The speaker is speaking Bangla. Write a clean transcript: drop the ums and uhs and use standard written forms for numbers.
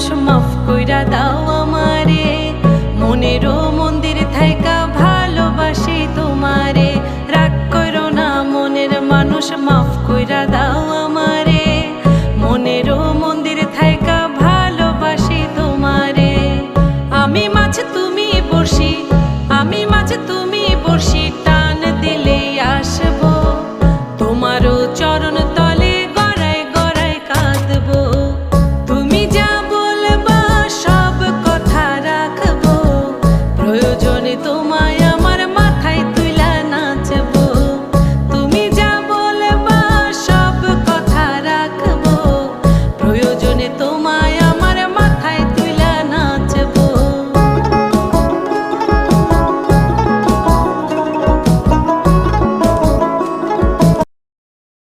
মানুষ মাফ কইরা দাও আমারে, মনেরও মন্দির থাইকা ভালোবাসি তোমারে। রাগ করো না মনের মানুষ মাফ কইরা দাও আমারে, মনেরও মন্দির থাইকা ভালোবাসি তোমারে। আমি মাছ তুমি বড়শি, আমি মাছ তুমি বড়শি।